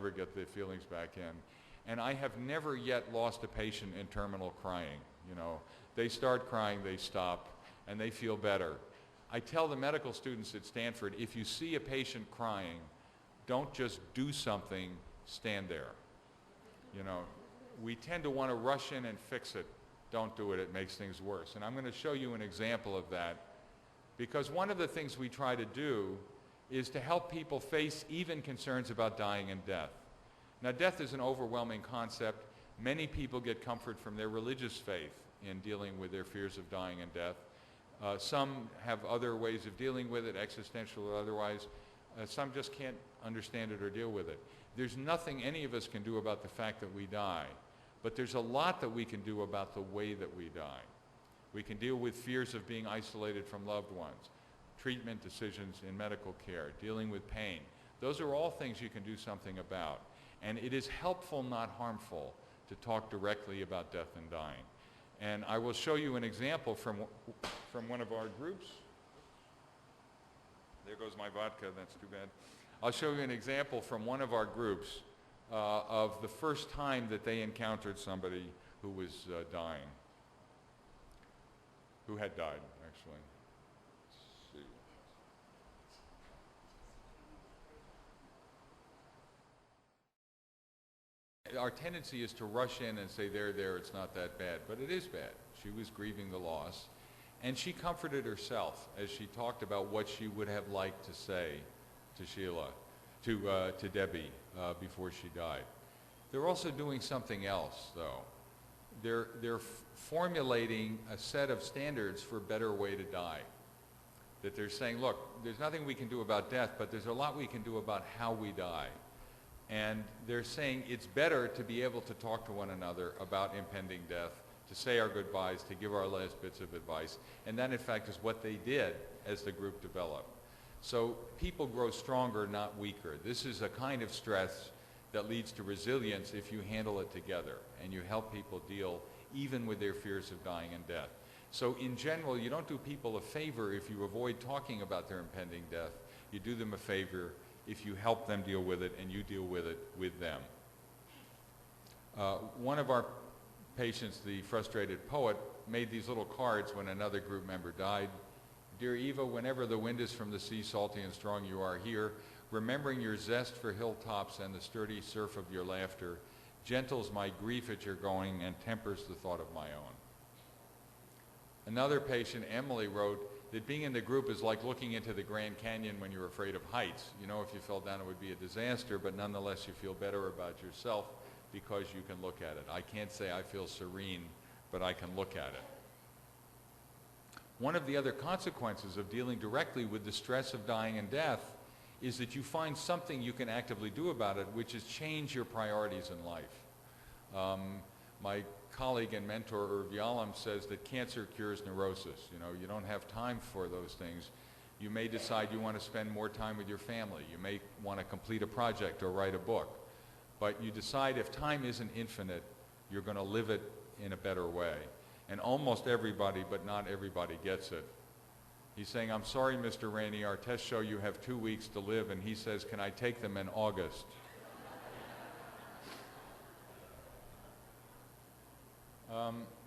never get the feelings back in. And I have never yet lost a patient in terminal crying. You know, they start crying, they stop, and they feel better. I tell the medical students at Stanford, if you see a patient crying, don't just do something, stand there. You know, we tend to want to rush in and fix it. Don't do it, it makes things worse. And I'm going to show you an example of that, because one of the things we try to do is to help people face even concerns about dying and death. Now, death is an overwhelming concept. Many people get comfort from their religious faith in dealing with their fears of dying and death. Some have other ways of dealing with it, existential or otherwise. Some just can't understand it or deal with it. There's nothing any of us can do about the fact that we die, but there's a lot that we can do about the way that we die. We can deal with fears of being isolated from loved ones, treatment decisions in medical care, dealing with pain. Those are all things you can do something about. And it is helpful, not harmful, to talk directly about death and dying. And I will show you an example from one of our groups. There goes my vodka, that's too bad. I'll show you an example from one of our groups of the first time that they encountered somebody who was dying, who had died, actually. Let's see. Our tendency is to rush in and say, there, it's not that bad, but it is bad. She was grieving the loss, and she comforted herself as she talked about what she would have liked to say to Sheila, to Debbie, before she died. They're also doing something else, though. They're formulating a set of standards for a better way to die. That they're saying, look, there's nothing we can do about death, but there's a lot we can do about how we die. And they're saying it's better to be able to talk to one another about impending death, to say our goodbyes, to give our last bits of advice. And that, in fact, is what they did as the group developed. So people grow stronger, not weaker. This is a kind of stress that leads to resilience if you handle it together and you help people deal even with their fears of dying and death. So in general, you don't do people a favor if you avoid talking about their impending death. You do them a favor if you help them deal with it and you deal with it with them. One of our patients, the frustrated poet, made these little cards when another group member died. Dear Eva, whenever the wind is from the sea, salty and strong, you are here, remembering your zest for hilltops and the sturdy surf of your laughter, gentles my grief at your going and tempers the thought of my own. Another patient, Emily, wrote that being in the group is like looking into the Grand Canyon when you're afraid of heights. You know, if you fell down it would be a disaster, but nonetheless you feel better about yourself because you can look at it. I can't say I feel serene, but I can look at it. One of the other consequences of dealing directly with the stress of dying and death is that you find something you can actively do about it, which is change your priorities in life. My colleague and mentor, Irv Yalom, says that cancer cures neurosis. You know, you don't have time for those things. You may decide you want to spend more time with your family. You may want to complete a project or write a book. But you decide if time isn't infinite, you're going to live it in a better way. And almost everybody, but not everybody, gets it. He's saying, I'm sorry, Mr. Rainey, our tests show you have 2 weeks to live, and he says, can I take them in August?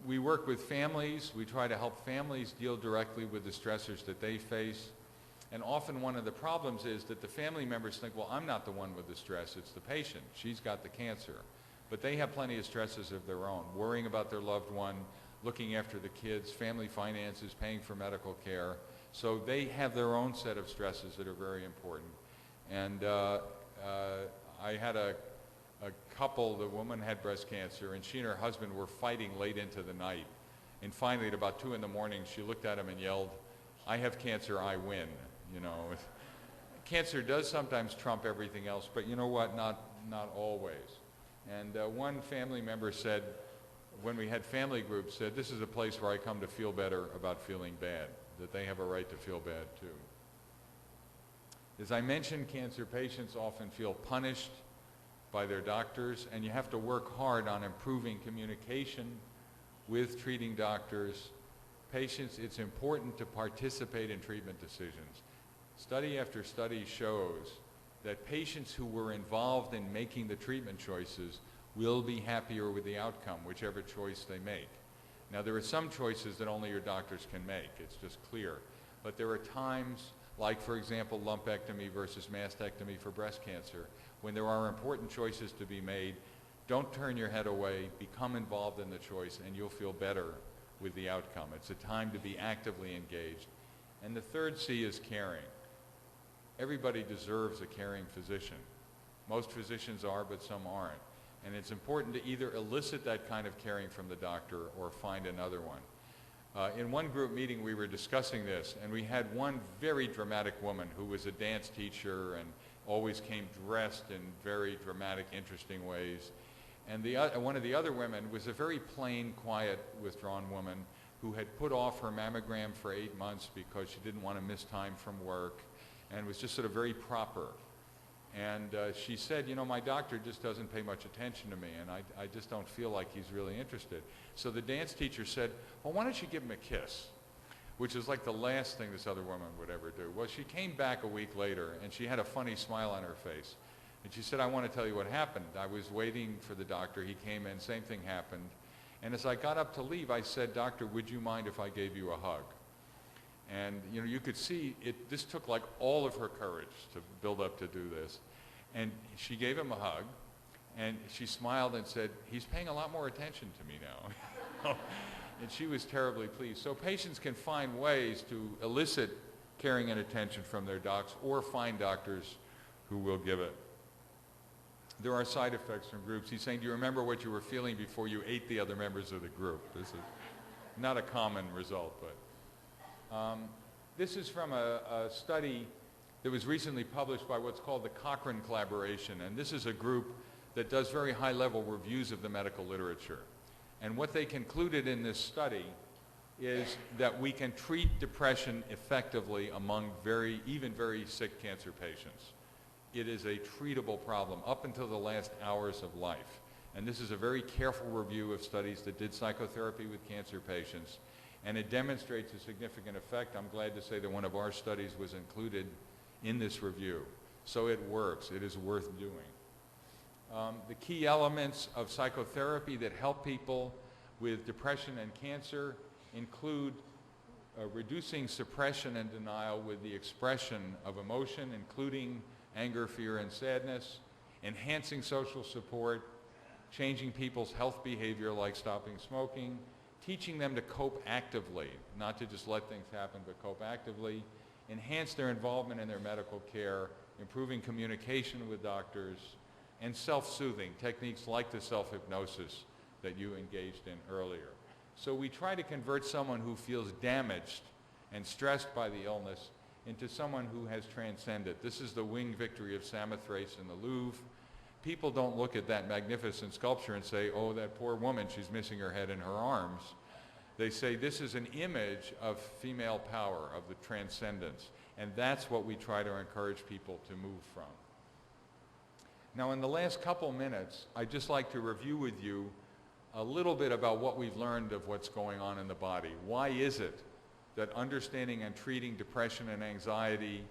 We work with families. We try to help families deal directly with the stressors that they face. And often one of the problems is that the family members think, well, I'm not the one with the stress, it's the patient. She's got the cancer. But they have plenty of stresses of their own, worrying about their loved one, looking after the kids, family finances, paying for medical care. So they have their own set of stresses that are very important. And I had a couple, the woman had breast cancer, and she and her husband were fighting late into the night. And finally, at about 2 in the morning, she looked at him and yelled, I have cancer, I win. You know, cancer does sometimes trump everything else, but you know what, not always. And one family member said, when we had family groups, said, this is a place where I come to feel better about feeling bad, that they have a right to feel bad too. As I mentioned, cancer patients often feel punished by their doctors, and you have to work hard on improving communication with treating doctors. Patients, it's important to participate in treatment decisions. Study after study shows that patients who were involved in making the treatment choices will be happier with the outcome, whichever choice they make. Now, there are some choices that only your doctors can make. It's just clear. But there are times, like, for example, lumpectomy versus mastectomy for breast cancer, when there are important choices to be made. Don't turn your head away. Become involved in the choice, and you'll feel better with the outcome. It's a time to be actively engaged. And the third C is caring. Everybody deserves a caring physician. Most physicians are, but some aren't. And it's important to either elicit that kind of caring from the doctor or find another one. In one group meeting, we were discussing this, and we had one very dramatic woman who was a dance teacher and always came dressed in very dramatic, interesting ways. And one of the other women was a very plain, quiet, withdrawn woman who had put off her mammogram for 8 months because she didn't want to miss time from work and was just sort of very proper. And she said, you know, my doctor just doesn't pay much attention to me, and I just don't feel like he's really interested. So the dance teacher said, well, why don't you give him a kiss? Which is like the last thing this other woman would ever do. Well, she came back a week later, and she had a funny smile on her face. And she said, I want to tell you what happened. I was waiting for the doctor. He came in, same thing happened. And as I got up to leave, I said, Doctor, would you mind if I gave you a hug? And you know, you could see this took like all of her courage to build up to do this. And she gave him a hug, and she smiled and said, he's paying a lot more attention to me now. And she was terribly pleased. So patients can find ways to elicit caring and attention from their docs or find doctors who will give it. There are side effects from groups. He's saying, do you remember what you were feeling before you ate the other members of the group? This is not a common result, but this is from a study that was recently published by what's called the Cochrane Collaboration. And this is a group that does very high-level reviews of the medical literature. And what they concluded in this study is that we can treat depression effectively among even very sick cancer patients. It is a treatable problem up until the last hours of life. And this is a very careful review of studies that did psychotherapy with cancer patients. And it demonstrates a significant effect. I'm glad to say that one of our studies was included in this review. So it works. It is worth doing. The key elements of psychotherapy that help people with depression and cancer include reducing suppression and denial with the expression of emotion, including anger, fear, and sadness, enhancing social support, changing people's health behavior like stopping smoking, teaching them to cope actively, not to just let things happen, but cope actively, enhance their involvement in their medical care, improving communication with doctors, and self-soothing, techniques like the self-hypnosis that you engaged in earlier. So we try to convert someone who feels damaged and stressed by the illness into someone who has transcended. This is the winged victory of Samothrace in the Louvre. People don't look at that magnificent sculpture and say, oh, that poor woman, she's missing her head and her arms. They say this is an image of female power, of the transcendence. And that's what we try to encourage people to move from. Now, in the last couple minutes, I'd just like to review with you a little bit about what we've learned of what's going on in the body. Why is it that understanding and treating depression and anxiety,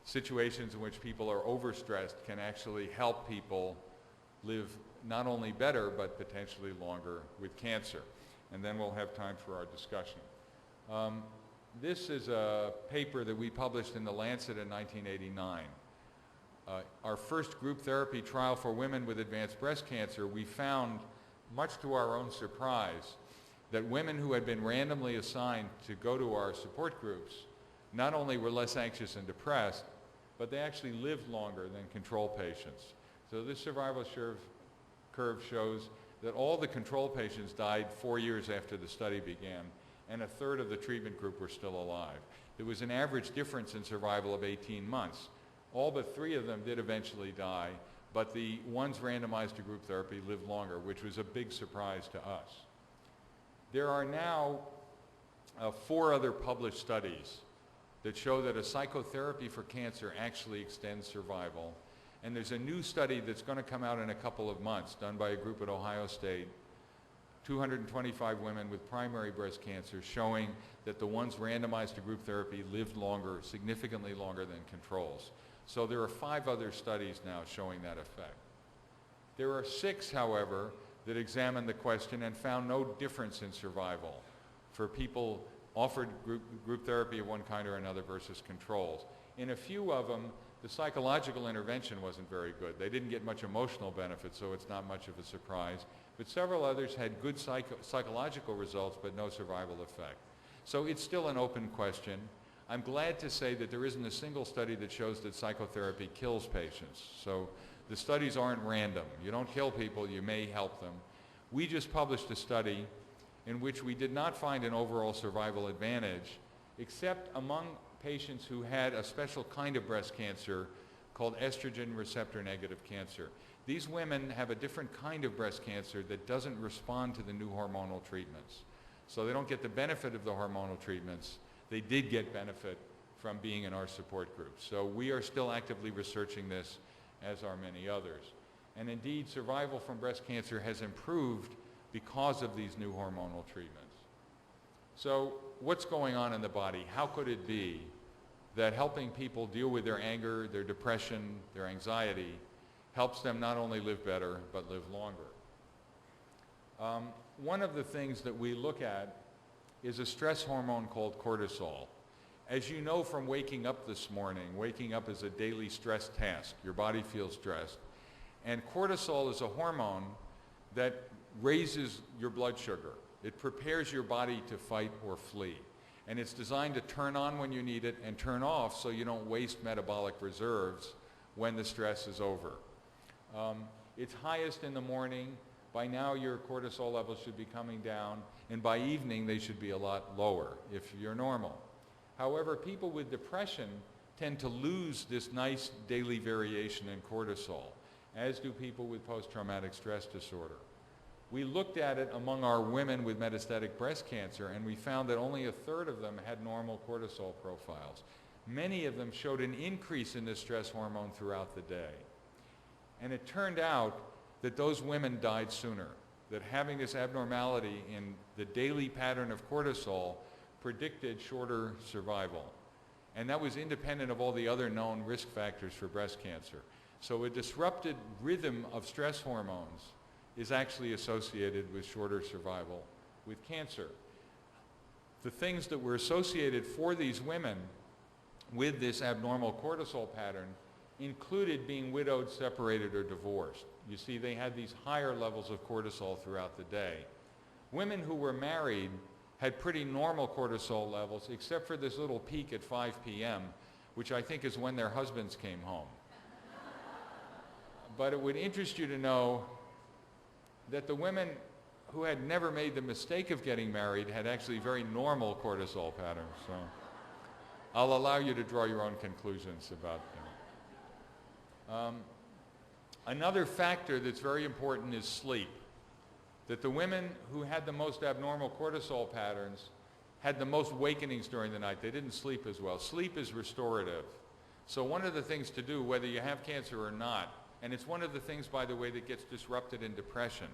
situations in which people are overstressed, can actually help people live not only better, but potentially longer with cancer? And then we'll have time for our discussion. This is a paper that we published in The Lancet in 1989. Our first group therapy trial for women with advanced breast cancer, we found, much to our own surprise, that women who had been randomly assigned to go to our support groups not only were less anxious and depressed, but they actually lived longer than control patients. So this survival curve shows that all the control patients died 4 years after the study began, and a third of the treatment group were still alive. There was an average difference in survival of 18 months. All but 3 of them did eventually die, but the ones randomized to group therapy lived longer, which was a big surprise to us. There are now 4 other published studies that show that a psychotherapy for cancer actually extends survival. And there's a new study that's going to come out in a couple of months, done by a group at Ohio State, 225 women with primary breast cancer, showing that the ones randomized to group therapy lived longer, significantly longer than controls. So there are 5 other studies now showing that effect. There are 6, however, that examined the question and found no difference in survival for people offered group therapy of one kind or another versus controls. In a few of them, the psychological intervention wasn't very good. They didn't get much emotional benefit, so it's not much of a surprise. But several others had good psychological results, but no survival effect. So it's still an open question. I'm glad to say that there isn't a single study that shows that psychotherapy kills patients. So the studies aren't random. You don't kill people, you may help them. We just published a study in which we did not find an overall survival advantage, except among patients who had a special kind of breast cancer called estrogen receptor negative cancer. These women have a different kind of breast cancer that doesn't respond to the new hormonal treatments. So they don't get the benefit of the hormonal treatments. They did get benefit from being in our support group. So we are still actively researching this, as are many others. And indeed, survival from breast cancer has improved because of these new hormonal treatments. So what's going on in the body? How could it be that helping people deal with their anger, their depression, their anxiety helps them not only live better, but live longer? One of the things that we look at is a stress hormone called cortisol. As you know from waking up this morning, waking up is a daily stress task. Your body feels stressed. And cortisol is a hormone that raises your blood sugar. It prepares your body to fight or flee. And it's designed to turn on when you need it and turn off so you don't waste metabolic reserves when the stress is over. It's highest in the morning. By now your cortisol levels should be coming down, and by evening they should be a lot lower if you're normal. However, people with depression tend to lose this nice daily variation in cortisol, as do people with post-traumatic stress disorder. We looked at it among our women with metastatic breast cancer, and we found that only 1/3 of them had normal cortisol profiles. Many of them showed an increase in this stress hormone throughout the day. And it turned out that those women died sooner, that having this abnormality in the daily pattern of cortisol predicted shorter survival. And that was independent of all the other known risk factors for breast cancer. So a disrupted rhythm of stress hormones is actually associated with shorter survival with cancer. The things that were associated for these women with this abnormal cortisol pattern included being widowed, separated, or divorced. You see, they had these higher levels of cortisol throughout the day. Women who were married had pretty normal cortisol levels, except for this little peak at 5 p.m., which I think is when their husbands came home. But it would interest you to know that the women who had never made the mistake of getting married had actually very normal cortisol patterns. So I'll allow you to draw your own conclusions about them. Another factor that's very important is sleep. That the women who had the most abnormal cortisol patterns had the most awakenings during the night. They didn't sleep as well. Sleep is restorative. So one of the things to do, whether you have cancer or not, and it's one of the things, by the way, that gets disrupted in depression.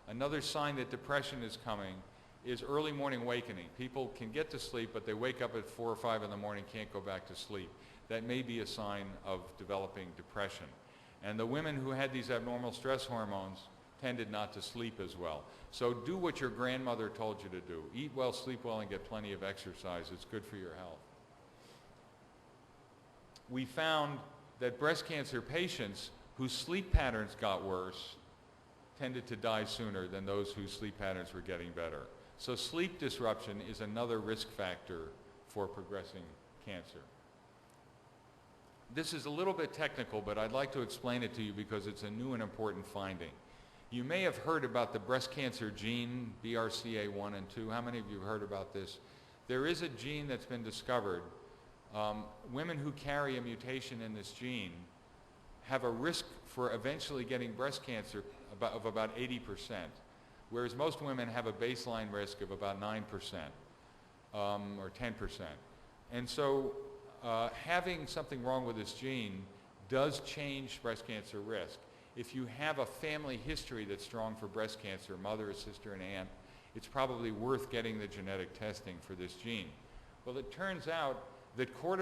Another sign that depression is coming is early morning awakening. People can get to sleep, but they wake up at 4 or 5 in the morning, can't go back to sleep. That may be a sign of developing depression. And the women who had these abnormal stress hormones tended not to sleep as well. So do what your grandmother told you to do. Eat well, sleep well, and get plenty of exercise. It's good for your health. We found that breast cancer patients whose sleep patterns got worse tended to die sooner than those whose sleep patterns were getting better. So sleep disruption is another risk factor for progressing cancer. This is a little bit technical, but I'd like to explain it to you because it's a new and important finding. You may have heard about the breast cancer gene, BRCA1 and 2. How many of you have heard about this? There is a gene that's been discovered. Women who carry a mutation in this gene have a risk for eventually getting breast cancer of about 80%, whereas most women have a baseline risk of about 9% or 10%. And so having something wrong with this gene does change breast cancer risk. If you have a family history that's strong for breast cancer, mother, sister, and aunt, it's probably worth getting the genetic testing for this gene. Well, it turns out that